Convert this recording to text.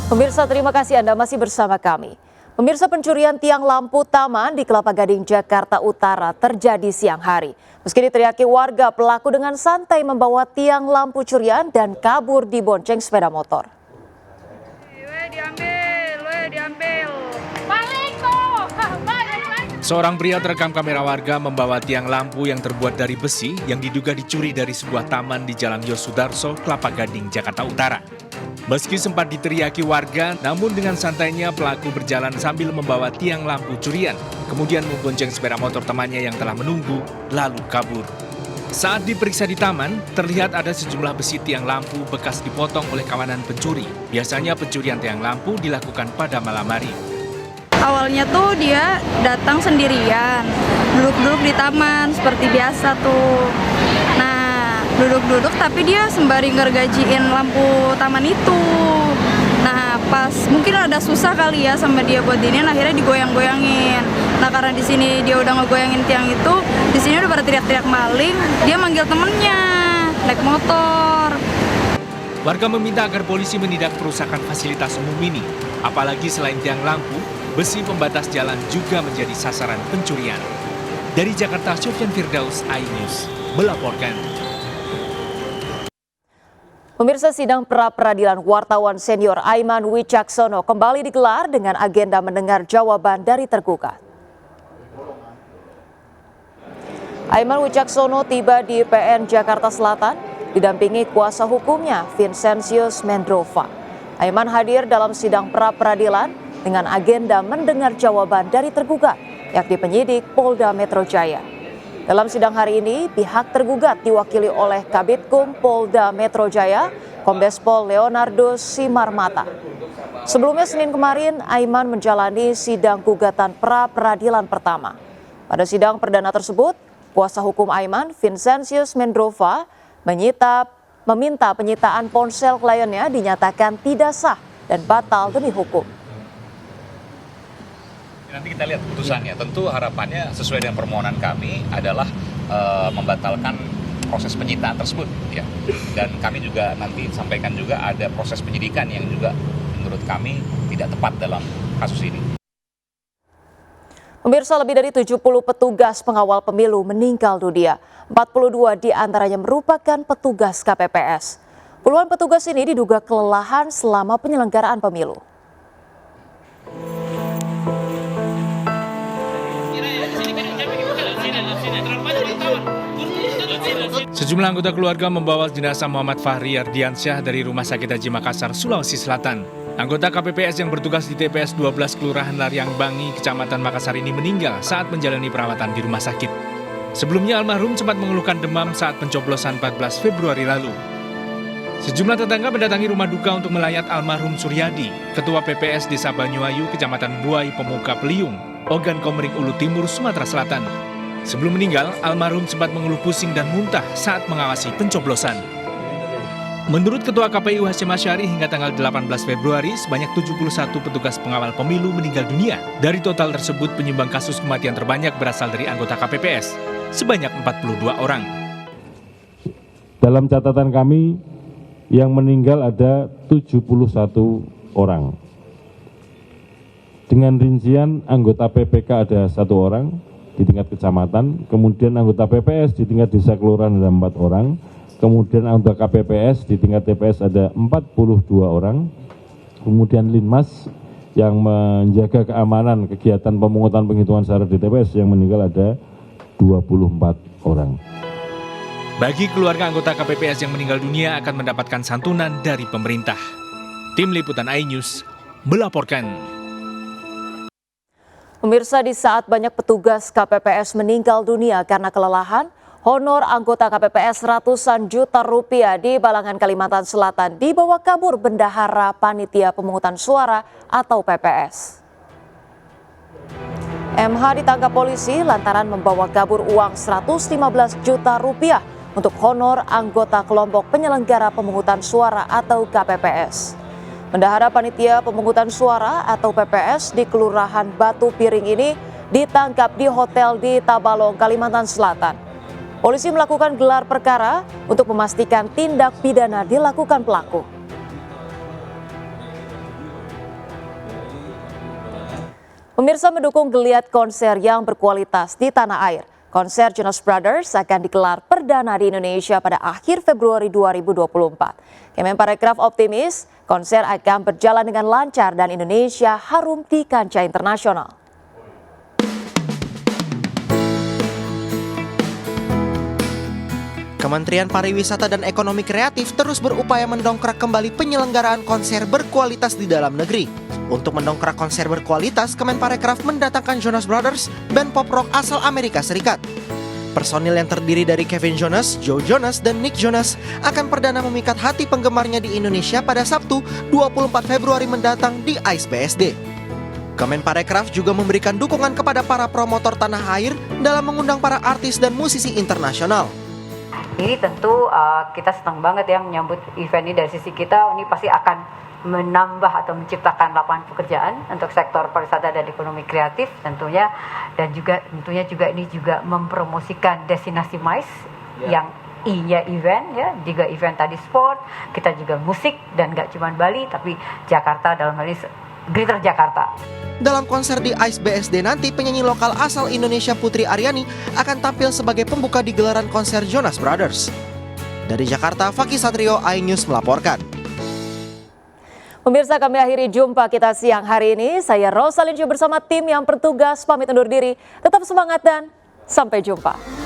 Pemirsa, terima kasih Anda masih bersama kami. Pemirsa, pencurian tiang lampu taman di Kelapa Gading, Jakarta Utara terjadi siang hari. Meski diteriaki warga, pelaku dengan santai membawa tiang lampu curian dan kabur dibonceng sepeda motor. Seorang pria terekam kamera warga membawa tiang lampu yang terbuat dari besi yang diduga dicuri dari sebuah taman di Jalan Yosudarso, Kelapa Gading, Jakarta Utara. Meski sempat diteriaki warga, namun dengan santainya pelaku berjalan sambil membawa tiang lampu curian, kemudian membonceng sepeda motor temannya yang telah menunggu, lalu kabur. Saat diperiksa di taman, terlihat ada sejumlah besi tiang lampu bekas dipotong oleh kawanan pencuri. Biasanya pencurian tiang lampu dilakukan pada malam hari. Awalnya tuh dia datang sendirian, duduk-duduk di taman seperti biasa tuh. Nah, duduk-duduk tapi dia sembari ngergajiin lampu taman itu. Nah, pas mungkin ada susah kali ya sama dia buat dinin, akhirnya digoyang-goyangin. Nah, karena di sini dia udah ngegoyangin tiang itu, di sini udah pada teriak-teriak maling, dia manggil temennya naik motor. Warga meminta agar polisi menindak perusakan fasilitas umum ini. Apalagi selain tiang lampu, besi pembatas jalan juga menjadi sasaran pencurian. Dari Jakarta, Sofyan Firdaus, iNews, melaporkan. Pemirsa, sidang pra-peradilan wartawan senior Aiman Wicaksono kembali digelar dengan agenda mendengar jawaban dari tergugat. Aiman Wicaksono tiba di PN Jakarta Selatan didampingi kuasa hukumnya Vincentius Mendrova. Aiman hadir dalam sidang pra-peradilan dengan agenda mendengar jawaban dari tergugat, yakni penyidik Polda Metro Jaya. Dalam sidang hari ini, pihak tergugat diwakili oleh Kabitkum Polda Metro Jaya, Kombes Pol Leonardo Simarmata. Sebelumnya Senin kemarin, Aiman menjalani sidang gugatan pra-peradilan pertama. Pada sidang perdana tersebut, kuasa hukum Aiman, Vincentius Mendrova, meminta penyitaan ponsel kliennya dinyatakan tidak sah dan batal demi hukum. Nanti kita lihat putusannya. Tentu harapannya sesuai dengan permohonan kami adalah membatalkan proses penyitaan tersebut, ya. Dan kami juga nanti sampaikan juga ada proses penyidikan yang juga menurut kami tidak tepat dalam kasus ini. Pemirsa, lebih dari 70 petugas pengawal pemilu meninggal dunia. 42 diantaranya merupakan petugas KPPS. Puluhan petugas ini diduga kelelahan selama penyelenggaraan pemilu. Sejumlah anggota keluarga membawa jenazah Muhammad Fahri Ardiansyah dari Rumah Sakit Haji Makassar, Sulawesi Selatan. Anggota KPPS yang bertugas di TPS 12 Kelurahan Lariang Bangi, Kecamatan Makassar ini meninggal saat menjalani perawatan di rumah sakit. Sebelumnya almarhum sempat mengeluhkan demam saat pencoblosan 14 Februari lalu. Sejumlah tetangga mendatangi rumah duka untuk melayat almarhum Suryadi, Ketua PPS Desa Banyuayu, Kecamatan Buai, Pemuka Peliung, Ogan Komering Ulu Timur, Sumatera Selatan. Sebelum meninggal, almarhum sempat mengeluh pusing dan muntah saat mengawasi pencoblosan. Menurut Ketua KPU Hasyim Asyari, hingga tanggal 18 Februari, sebanyak 71 petugas pengawal pemilu meninggal dunia. Dari total tersebut, penyumbang kasus kematian terbanyak berasal dari anggota KPPS, sebanyak 42 orang. Dalam catatan kami, yang meninggal ada 71 orang. Dengan rincian anggota PPK ada 1 orang di tingkat kecamatan, kemudian anggota PPS di tingkat desa kelurahan ada 4 orang, kemudian anggota KPPS di tingkat TPS ada 42 orang, kemudian Linmas yang menjaga keamanan kegiatan pemungutan penghitungan suara di TPS yang meninggal ada 24 orang. Bagi keluarga anggota KPPS yang meninggal dunia akan mendapatkan santunan dari pemerintah. Tim Liputan iNews melaporkan. Pemirsa, di saat banyak petugas KPPS meninggal dunia karena kelelahan, honor anggota KPPS ratusan juta rupiah di Balangan, Kalimantan Selatan dibawa kabur Bendahara Panitia Pemungutan Suara atau PPS. MH ditangkap polisi lantaran membawa kabur uang 115 juta rupiah untuk honor anggota kelompok penyelenggara pemungutan suara atau KPPS. Bendahara Panitia Pemungutan Suara atau PPS di Kelurahan Batu Piring ini ditangkap di hotel di Tabalong, Kalimantan Selatan. Polisi melakukan gelar perkara untuk memastikan tindak pidana dilakukan pelaku. Pemirsa, mendukung geliat konser yang berkualitas di tanah air, konser Jonas Brothers akan digelar perdana di Indonesia pada akhir Februari 2024. Kemenparekraf optimis konser akan berjalan dengan lancar dan Indonesia harum di kancah internasional. Kementerian Pariwisata dan Ekonomi Kreatif terus berupaya mendongkrak kembali penyelenggaraan konser berkualitas di dalam negeri. Untuk mendongkrak konser berkualitas, Kemenparekraf mendatangkan Jonas Brothers, band pop rock asal Amerika Serikat. Personil yang terdiri dari Kevin Jonas, Joe Jonas, dan Nick Jonas akan perdana memikat hati penggemarnya di Indonesia pada Sabtu 24 Februari mendatang di ICE BSD. Kemenparekraf juga memberikan dukungan kepada para promotor tanah air dalam mengundang para artis dan musisi internasional. Ini tentu kita senang banget ya menyambut event ini. Dari sisi kita, ini pasti akan menambah atau menciptakan lapangan pekerjaan untuk sektor pariwisata dan ekonomi kreatif tentunya, dan juga tentunya juga ini juga mempromosikan destinasi MICE yang I-nya event ya, juga event tadi sport, kita juga musik, dan gak cuma Bali tapi Jakarta, dalam hal ini Greater Jakarta. Dalam konser di ICE BSD nanti, penyanyi lokal asal Indonesia Putri Aryani akan tampil sebagai pembuka di gelaran konser Jonas Brothers. Dari Jakarta, Fakih Satrio, iNews melaporkan. Pemirsa, kami akhiri jumpa kita siang hari ini. Saya Rosalincio bersama tim yang bertugas pamit undur diri. Tetap semangat dan sampai jumpa.